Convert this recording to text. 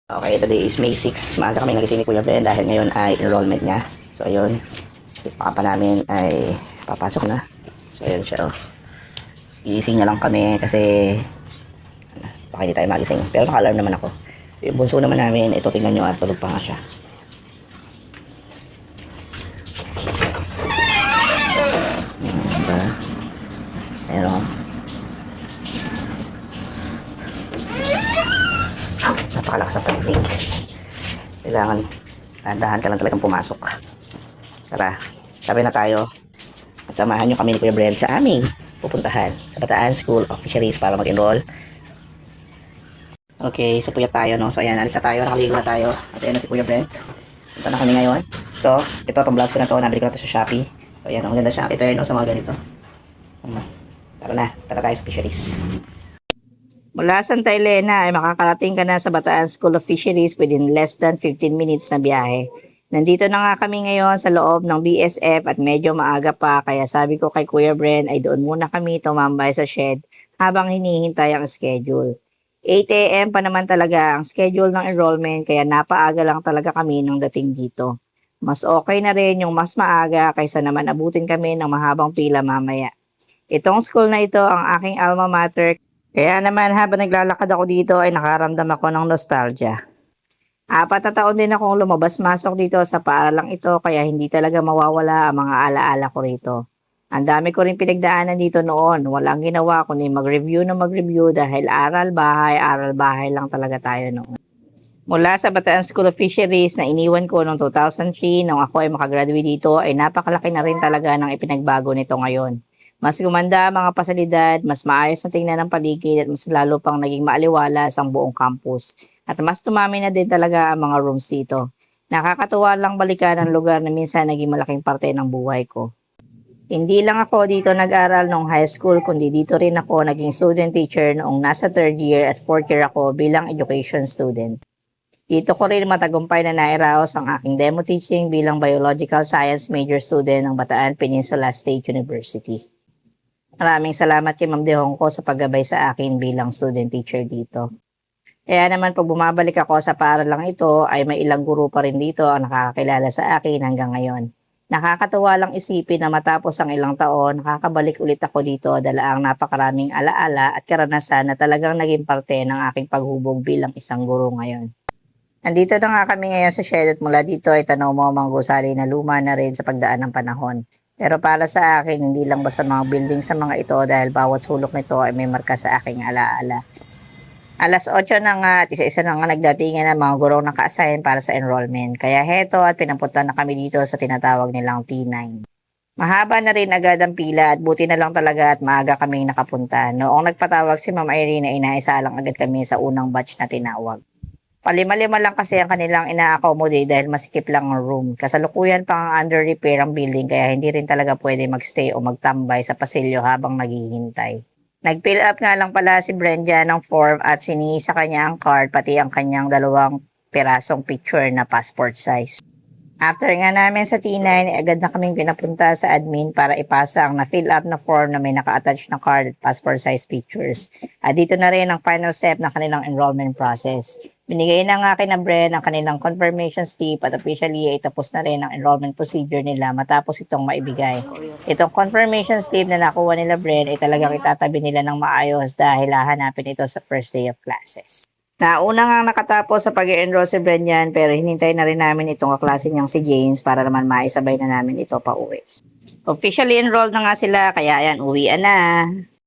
Okay, today is May 6. Maaga kami nagising ni Kuya Ben dahil ngayon ay enrollment niya. So, ayun. Si papa namin ay papasok na. So, ayun siya. Oh. Iising na lang kami kasi baka hindi tayo magising. Pero naka-alarm naman ako. So, yung bunso naman namin, ito tingnan nyo at tulog pa nga siya. Diba? Ayun o. Napakalakas ang paninig. Kailangan dahan ka lang talagang pumasok. Tara, sabi na tayo at samahan nyo kami ni Kuya Brent sa aming pupuntahan sa Bataan School of Fisheries para mag-enroll. Okay, so puyat tayo, no? So ayan, alis na tayo, nakaligo na tayo at ayan na si Kuya Brent. Punta na kami ngayon. So, ito, itong blouse ko na to, nabili ko na to sa Shopee. So ayan, ang ganda siya. Ito yun, sa mga ganito. Tara na, tara tayo sa Fisheries. Mula Santa Elena ay makakarating ka na sa Bataan School of Fisheries within less than 15 minutes na biyahe. Nandito na nga kami ngayon sa loob ng BSF at medyo maaga pa kaya sabi ko kay Kuya Bren ay doon muna kami tumambay sa shed habang hinihintay ang schedule. 8 a.m. pa naman talaga ang schedule ng enrollment kaya napaaga lang talaga kami nung dating dito. Mas okay na rin yung mas maaga kaysa naman abutin kami ng mahabang pila mamaya. Itong school na ito ang aking alma mater. Kaya naman habang naglalakad ako dito ay nakaramdam ako ng nostalgia. 4 na taon din akong lumabas-masok dito sa paaralang ito kaya hindi talaga mawawala ang mga alaala ko rito. Ang dami ko rin pinagdaanan dito noon. Walang ginawa kundi mag-review na mag-review dahil aral bahay lang talaga tayo noon. Mula sa Bataan School of Fisheries na iniwan ko noong 2003 nung ako ay makagraduate dito ay napakalaki na rin talaga ng ipinagbago nito ngayon. Mas gumanda ang mga pasalidad, mas maayos na tingnan ng paligid at mas lalo pang naging maaliwalas ang buong campus. At mas tumami na din talaga ang mga rooms dito. Nakakatuwa lang balikan ang lugar na minsan naging malaking parte ng buhay ko. Hindi lang ako dito nag-aral noong high school, kundi dito rin ako naging student teacher noong nasa 3rd year at 4th year ako bilang education student. Dito ko rin matagumpay na nairaos ang aking demo teaching bilang biological science major student ng Bataan Peninsula State University. Maraming salamat kay Ma'am Dehong ko sa paggabay sa akin bilang student teacher dito. Kaya naman pag bumabalik ako sa paaralang ito ay may ilang guro pa rin dito ang nakakakilala sa akin hanggang ngayon. Nakakatuwa lang isipin na matapos ang ilang taon, nakakabalik ulit ako dito dala ang napakaraming alaala at karanasan na talagang naging parte ng aking paghubog bilang isang guro ngayon. Nandito na nga kami ngayon sa shed at mula dito ay tanaw mo ang mga gusali na luma na rin sa pagdaan ng panahon. Pero para sa akin, hindi lang basta mga building sa mga ito dahil bawat sulok nito ay may marka sa aking alaala. Alas 8 na nga at isa-isa na nga nagdatingan ng mga gurong naka-assign para sa enrollment. Kaya heto at pinapunta na kami dito sa tinatawag nilang T9. Mahaba na rin agad ang pila at buti na lang talaga at maaga kaming nakapunta. Noong nagpatawag si Ma'am Irene ay inaisa lang agad kami sa unang batch na tinawag. Palima-lima lang kasi ang kanilang ina-accommodate dahil masikip lang ang room. Kasalukuyan pang under repair ang building kaya hindi rin talaga pwede magstay o magtambay sa pasilyo habang naghihintay. Nag-fill up nga lang pala si Brenda ng form at siningis sa kanya ang card pati ang kanyang 2 pirasong picture na passport size. After nga namin sa T9, agad na kaming pinapunta sa admin para ipasa ang na-fill up na form na may naka-attach na card at passport size pictures. At dito na rin ang final step ng kanilang enrollment process. Binigay na nga kina Bren ang kanilang confirmation slip at officially ay tapos na rin ang enrollment procedure nila matapos itong maibigay. Itong confirmation slip na nakuha nila Bren ay talagang itatabi nila ng maayos dahil hahanapin ito sa first day of classes. Nauna nga nakatapos sa pag-enroll si Brenyan pero hinintay na rin namin itong kaklase niyang si James para naman maisabay na namin ito pa uwi. Officially enrolled na nga sila kaya ayan, uwian na.